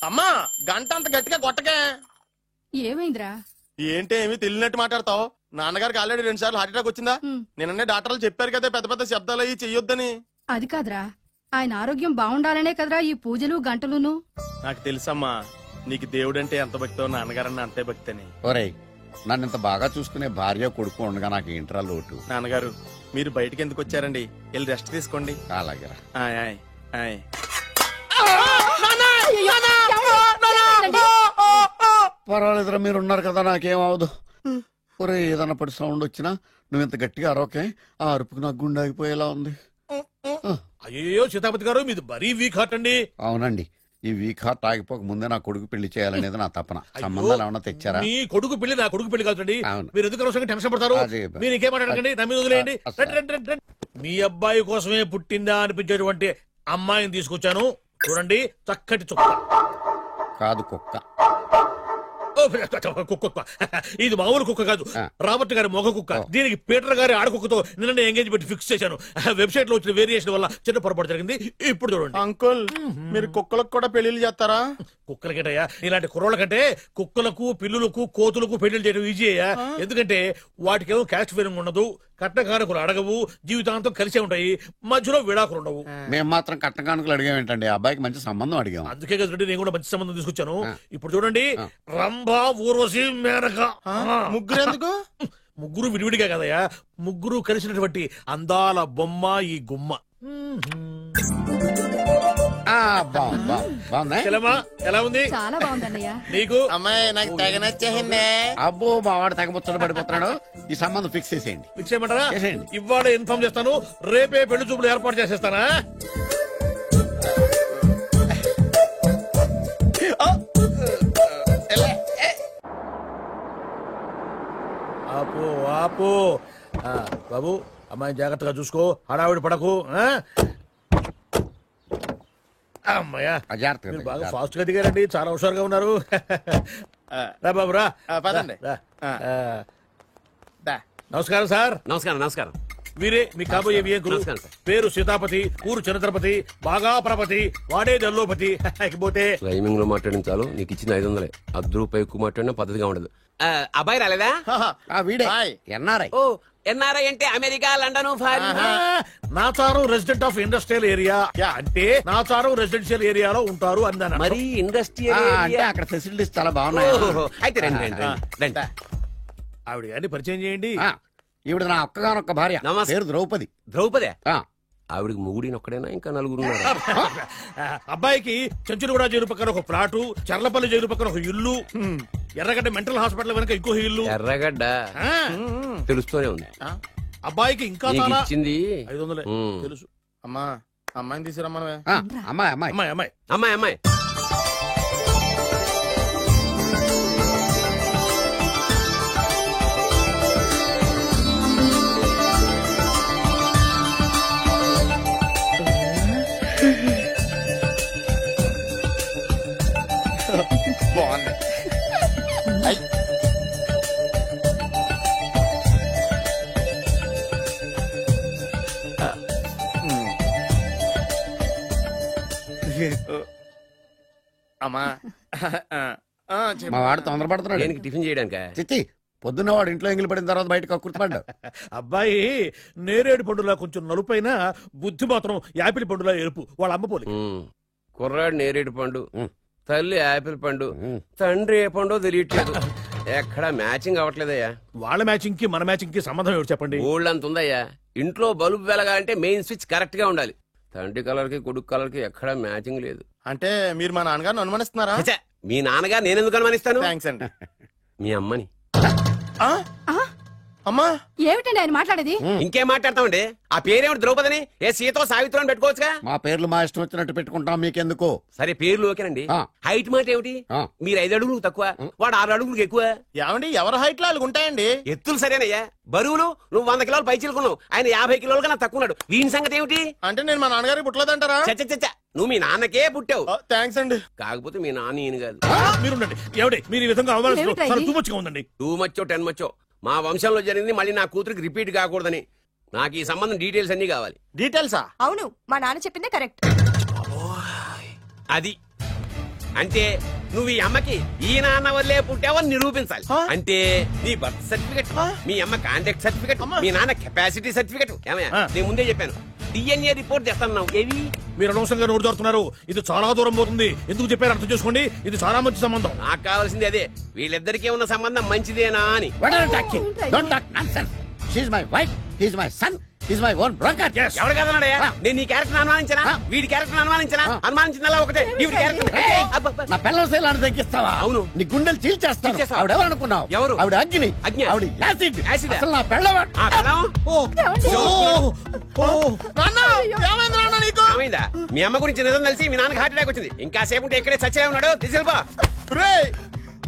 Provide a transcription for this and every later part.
అమ్మా గంట అంత గట్టిగా కొట్టకే. ఏమైందిరా? ఏంటి ఏమి తెలియనట్టు మాట్లాడతావు? నాన్నగారికి ఆల్రెడీ 2 సార్లు హార్ట్ అటాక్ వచ్చిందా? నిన్ననే డాక్టర్లు చెప్పారు కదా పెద్ద పెద్ద శబ్దాలు అయ్యి చెయ్యొద్దని. అది కాదురా, ఆయన ఆరోగ్యం బాగుండాలనే కదరా ఈ పూజలు గంటలును. నాకు తెలుసమ్మా నీకు దేవుడంటే ఎంత భక్తో నాన్నగారన్న అంతే భక్తి అని. ఒరేయ్, నన్ను ఇంత బాగా చూసుకునే భార్య కొడుకు ఉండగా నాకు ఏంట్రా లోటు? నాన్నగారు మీరు బయటికి ఎందుకు వచ్చారండి? వెళ్ళి రెస్ట్ తీసుకోండి. అలాగే పర్వాలేదురా, మీరు ఉన్నారు కదా, నాకేం అవదు. ఒరే, ఏదన్నా పడి సౌండ్ వచ్చినా నువ్వు ఇంత గట్టిగా అరవకే. ఆ అరుపుకు నాకు గుండె ఆగిపోయేలా ఉంది. అయ్యో సీతాపతి గారు, మీది మరీ వీక్ హార్ట్ అండి. అవునండి, ఈ వీక్ హార్ట్ ఆగిపోక ముందే నా కొడుకు పెళ్లి చేయాలనేది నా తపన. సంబంధాలు ఏమన్నా తెచ్చారా? మీ కొడుకు పెళ్లి నా కొడుకు పెళ్లి కాదండి. మీరు ఎందుకు అవసరంగా టెన్షన్ పడతారు? మీరు ఇంకేం మాట్లాడకండి, నా మీద వదిలేయండి. మీ అబ్బాయి కోసమే పుట్టిందా అనిపించేటువంటి అమ్మాయిని తీసుకొచ్చాను. చూడండి, చక్కటి చుక్క. కాదు, కుక్క. కుక్క ఇది మామూలు కుక్క కాదు, రాబర్ట్ గారి మొగ కుక్క. దీనికి పీటర్ గారి ఆడకుక్కతో నిన్న ఎంగేజ్మెంట్ ఫిక్స్ చేశాను. వెబ్సైట్ లో వచ్చిన వేరియేషన్ వల్ల చిన్న పొరపాటు జరిగింది. ఇప్పుడు చూడండి. అంకుల్, మీరు కుక్కలకు కూడా పెళ్లిళ్ళు చేస్తారా? కుక్కలకేటయ్యా, ఇలాంటి కుర్రోళ్ళ కంటే కుక్కలకు, పిల్లులకు, కోతులకు పెళ్లి చేయడం ఈజీ అయ్యా. ఎందుకంటే వాటికేమో క్యాస్ట్ ఫీలింగ్ ఉండదు, కట్నకానుకలు అడగవు, జీవితాంతం కలిసే ఉంటాయి, మధ్యలో విడాకులు ఉండవు. మేము మాత్రం కట్నకానుకలు అడిగామేంటండి? అబ్బాయికి మంచి సంబంధం అడిగాం. అందుకే కదండి నేను కూడా మంచి సంబంధం తీసుకొచ్చాను. ఇప్పుడు చూడండి, రంభా, ఊర్వశి, మేనక. ముగ్గురు ఎందుకు? ముగ్గురు విడివిడిగా కదయ్యా, ముగ్గురు కలిసినటువంటి అందాల బొమ్మ ఈ గుమ్మ. ఎలా ఉంది? చాలా బాగుందన్నయ్య. నీకు? అమ్మాయి నాకు తెగ నచ్చేసిందే. అబ్బో, మా వాడు తెగబుచ్చట పడిపోతున్నాడు. ఈ సంబంధం ఫిక్స్ చేసేయండి. ఫిక్స్ చేయమంటారా? ఇవాళ ఇన్ఫార్మ్ చేస్తాను, రేపే పెళ్లి చూపులు ఏర్పాటు చేసేస్తానా? ఆపు ఆపు. బాబు, అమ్మాయిని జాగ్రత్తగా చూసుకో, హడావిడి పడకు. అమ్మాయ్యా, మీరు బాగా ఫాస్ట్ గా దిగారండి, చాలా హుషారుగా ఉన్నారు. రా బాబు, రా. పదండి. నమస్కారం సార్. నమస్కారం. నమస్కారం. వీరే మీ కాబోయే వియంకులు. పేరు సీతాపతి, ఊరు చంద్రపతి, బాగా ప్రపతి, వాడే దల్లోపతి. పోతే టైమింగ్ లో మాట్లాడిన చాలు, నీకు ఇచ్చిన 500. ₹10 ఎక్కువ మాట్లాడినా పద్ధతిగా ఉండదు. అబ్బాయి రాలేదా? ఎన్ఆర్ఐ. ఓ, ఎన్ఆర్ఐ అంటే America, London, Nacharam resident of industrial area. అంటే నాచారం రెసిడెన్షియల్ ఏరియాలో ఉంటారు అందాను. మరి ఇండస్ట్రియల్ అంటే అక్కడ ఫెసిలిటీస్ చాలా బాగున్నాయి. అయితే రండి. ఆవిడ గారిని పరిచయం చేయండి. ఈవిడ నా ఒక్కగానొక్క భార్య, పేరు ద్రౌపది. ద్రౌపదే? ఆవిడకి ముగుడిని ఒక్కడైనా ఇంకా 4 ఉన్నారు. అబ్బాయికి చెంచులగూడ జైలు పక్కన ఒక ప్లాటు, చర్లపల్లి జైలు పక్కన ఒక ఇల్లు, ఎర్రగడ్డ మెంటల్ హాస్పిటల్ వెనక ఇంకో ఇల్లు. ఎర్రగడ్డ తెలుస్తూనే ఉంది. అబ్బాయికి ఇంకా ఇచ్చింది 500 తెలుసు. అమ్మా, అమ్మాయిని తీసుకురమ్మా. అమ్మాయి అమ్మాయి అమ్మాయి అమ్మాయి అమ్మాయి అమ్మాయి బాగుంది. అమ్మా, మా వాడు తొందరపడుతున్నాడు. దేనికి? టిఫిన్ చేయడానికా? చిచ్చి, పొద్దున్న వాడు ఇంట్లో ఎంగిలి పడిన తర్వాత బయటకు కుర్తుపడ్డాడు. అబ్బాయి నేరేడు పండులా కొంచెం నలుపైన, బుద్ధి మాత్రం యాపిల్ పండులా ఎరుపు. వాళ్ళ అమ్మ పోలి. కుర్రాడు నేరేడు పండు, తల్లి యాపిల్ పండు, తండ్రి ఏ పండో తెలియట్లేదు. ఎక్కడ మ్యాచింగ్ అవ్వట్లేదయ్యా. వాళ్ళ మ్యాచింగ్ కి మన మ్యాచింగ్ కి సంబంధం ఏమిటి చెప్పండి? ఊళ్ళంత ఉందయ్యా. ఇంట్లో బల్బు వెలగాలంటే మెయిన్ స్విచ్ కరెక్ట్ గా ఉండాలి. తండ్రి కలర్ కి కొడుకు కలర్ కి ఎక్కడా మ్యాచింగ్ లేదు. అంటే మీరు మా నాన్నగారిని అనుమానిస్తున్నారా? మీ నాన్నగారు నేనెందుకు అనుమానిస్తాను? థ్యాంక్స్ అండి. మీ అమ్మని. అమ్మా, ఏమిటండి ఆయన మాట్లాడేది? ఇంకేం మాట్లాడతామండి? ఆ పేరేమిటి? ద్రౌపదిని ఏ సీతో సావిత్రం అని పెట్టుకోవచ్చుగా. మా పేర్లు మా ఇష్టం వచ్చినట్టు పెట్టుకుంటాం, మీకెందుకు? సరే, పేర్లు ఓకేనండి. హైట్ మాట ఏమిటి? మీరు 5 అడుగులు తక్కువ, వాడు 6 అడుగులకు ఎక్కువ. ఏమండి, ఎవరి హైట్ లో ఉంటాయండి. ఎత్తులు సరేనయ్యా. బరువులు నువ్వు 100 కిలోలు పై చిలుకున్నావు, ఆయన 50 కిలోలు కన్నా తక్కువ ఉన్నాడు. వీని సంగతి ఏమిటి? అంటే నేను మా నాన్నగారికి పుట్టలేదంటారా? చచ్చ, నువ్వు మీ నాన్నకే పుట్టావు. థ్యాంక్స్ అండి. కాకపోతే మీ నాన్న ఈయన కాదు. మీరుండండి. ఎవడే మీరు ఈ విధంగా అవమానిస్తున్నారు? టూ మచ్గా ఉందండి. 2 మచ్చో 10 మచ్చో మా వంశంలో జరిగింది మళ్ళీ నా కూతురికి రిపీట్ కాకూడదని నాకు ఈ సంబంధం డీటెయిల్స్ అన్ని కావాలి. డీటెయిల్సా? అవును, మా నాన్న చెప్పిందే కరెక్ట్. అది అంటే నువ్వు ఈ అమ్మకి ఈ నాన్న వల్లే పుట్టావని నిరూపించాలి. అంటే నీ బర్త్ సర్టిఫికెట్, మీ అమ్మ కాంటాక్ట్ సర్టిఫికెట్, మీ నాన్న కెపాసిటీ సర్టిఫికెట్. ఏమయ్యా నేను ముందే చెప్పాను DNA రిపోర్ట్ చేస్తాను. ఏవి మీరు అనవసరంగా నోరు దొరుకుతున్నారు. ఇది చాలా దూరం పోతుంది. ఎందుకు చెప్పారు అర్థం చేసుకోండి. ఇది చాలా మంచి సంబంధం. నాకు కావాల్సింది అదే, వీళ్ళిద్దరికీ ఉన్న సంబంధం మంచిదేనా అని. Don't talk nonsense. She's my wife, he's my son, he's my own brother. ఎవరు కదన్నాడయ్యా? నేను నీ క్యారెక్టర్ అనుమానించనా? వీడి క్యారెక్టర్ అనుమానించనా? అనుమానించిందల్లా ఒకటే. వీడి క్యారెక్టర్ నా పిల్లల శైలాన్ని తగ్గిస్తావా? అవును. నీ గుండెలు చీల్చేస్తాను. చీల్చేస్తావా? ఆవిడ ఎవరు అనుకున్నావు? ఎవరు? ఆవిడ అగ్ని. అగ్ని? ఆవిడ యాసిడ్. యాసిడ్? అసలు నా పిల్లవా? ఏమైందా? మీ అమ్మ గురించి నిజం తెలిసి మీ నాన్నకి హార్ట్ అటాక్ వచ్చింది. ఇంకా సేపు ఉంటే ఇక్కడే చచ్చే ఉన్నాడు. తీసుకెళ్ళిపో.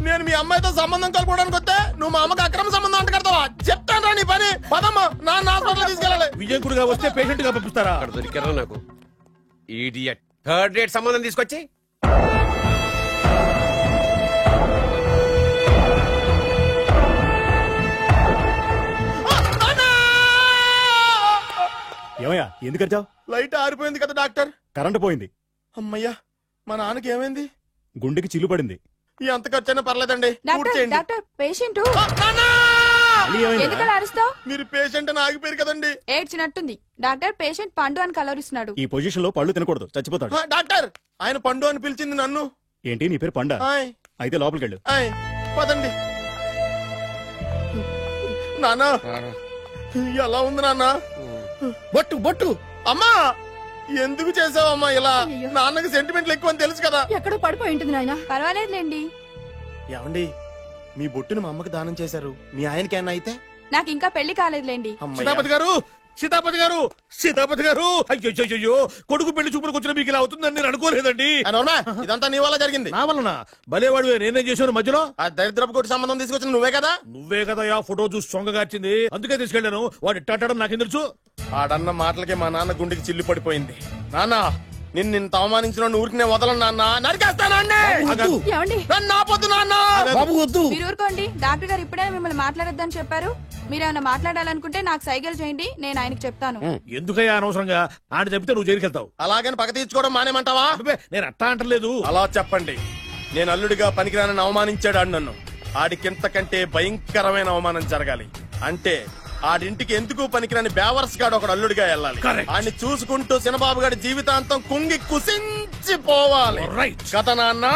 నేను మీ అమ్మాయితో సంబంధం కలుపుకోవడానికి వస్తే నువ్వు మా అమ్మకి అక్రమ సంబంధం అంట కడతావా? చెప్తాను రా నీ పని. పదమ్మా, నాన్న హాస్పిటల్ తీసుకెళ్ళాలి. విజయకుడిగా వస్తే పేషెంట్ గా పంపిస్తారా? అక్కడ దొరికారా నాకు ఈడియట్. థర్డ్ రేట్ సంబంధం తీసుకొచ్చి ఏమయ్యా ఎందుకు వచ్చావు? లైట్ ఆరిపోయింది కదా డాక్టర్. కరెంటు పోయింది. అమ్మయ్యా, మా నాన్నకి ఏమైంది? గుండెకి చిల్లు పడింది. ఎంత ఖర్చైనా పర్లేదండి. పూర్తి చేయండి. డాక్టర్ పేషెంట్ నాన్నా! ఎందుకలా అరుస్తావు? మీరు పేషెంట్ అని ఆగిపోయారు కదండి. ఏడ్చినట్టుంది. డాక్టర్ పేషెంట్ పండు అని కలవరిస్తున్నాడు. ఈ పొజిషన్ లో పళ్ళు తినకూడదు, చచ్చిపోతాడు. డాక్టర్, ఆయన పండు అని పిలిచింది నన్ను. ఏంటి నీ పేరు పండా? ఆయ్, అయితే లోపలికి వెళ్ళు. ఆయ్, పదండి. నాన్న ఎలా ఉంది నాన్న? బొట్టు బొట్టు. అమ్మా, ఎందుకు చేసావమ్మా ఇలా? అయ్యో. నాన్నకి సెంటిమెంట్లు ఎక్కువ అని తెలుసు కదా. ఎక్కడో పడిపోయి ఉంటుంది నాయన. పర్వాలేదులేండి. ఏమండి, మీ బొట్టును మా అమ్మకి దానం చేశారు. మీ ఆయనకి ఏమన్నా అయితే? నాకు ఇంకా పెళ్లి కాలేదులేండి. అమ్మయ్య. సీతాపతి గారు, సీతాపతి గారు, సీతాపతి గారు! అయ్యో, కొడుకు పెళ్లి చూపులకు వచ్చిన మీకు ఇలా అవుతుందని నేను అనుకోలేదండి. అవునా? ఇదంతా నీ వల్ల జరిగింది. నా వలన భలేవాడు. నేనేం చేశాను మధ్యలో? ఆ దరిద్రపు కొట్టి సంబంధం తీసుకొచ్చిన నువ్వే కదా. నువ్వే కదా ఆ ఫోటో చూసి సొంగగార్చింది. అందుకే తీసుకెళ్లాను. వాడు ఇట్టాడడం నాకేం తెలుసు? ఆడన్న మాటలకే మా నాన్న గుండెకి చిల్లు పడిపోయింది. నాన్న, నిన్ను అవమానించిన ఊరికి నేను వదలను నాన్న. నరికేస్తానండి. ఏమండి? నన్ను ఆపొద్దు నాన్న. బాబు వద్దు. మీరు ఊరుకోండి. డాక్టర్ గారు ఇప్పుడే మిమ్మల్ని మాట్లాడొద్దని చెప్పారు. మీరేమైనా మాట్లాడాలనుకుంటే నాకు సైగలు చేయండి, నేను ఆయనకి చెప్తాను. ఎందుకయ్యా అనవసరంగా? ఆయన చెప్తే నువ్వు జైలుకి వెళ్తావు. అలాగని పక్క తీర్చుకోవడం మానేమంటావా? అబ్బే, నేను అట్టా అంటలేదు. అలా చెప్పండి. నేను అల్లుడిగా పనికిరానని అవమానించాడు ఆడు నన్ను. ఆడికింతకంటే భయంకరమైన అవమానం జరగాలి. అంటే ఆడింటికి ఎందుకు పనికిరాని బేవర్స్ గాడు ఒకడు అల్లుడిగా వెళ్ళాలి. Correct. ఆడిని చూసుకుంటూ చిన్నబాబు గారి జీవితాంతం కుంగి కుసించిపోవాలి. Right. కదా నాన్న?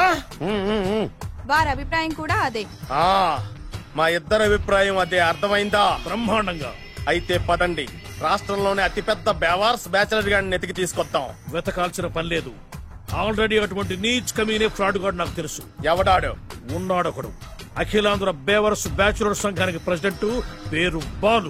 వారి అభిప్రాయం కూడా అదే. ఆ, మా ఇద్దరి అభిప్రాయం అదే. అర్థమైందా? బ్రహ్మాండంగా. అయితే పదండి, రాష్ట్రంలోనే అతిపెద్ద బేవార్స్ బ్యాచిలర్ గాడిని ఎతికి తీసుకొద్దాం. వెతకాల్సిన పని లేదు. ఆల్రెడీ అటువంటి నీచ్ కమీనే ఫ్రాడ్ గాడు నాకు తెలుసు. ఎవడాడు? ఉన్నాడొకడు. అఖిలాంధ్ర బేవర్స్ బ్యాచులర్ సంఘానికి ప్రెసిడెంట్, పేరు బాలు.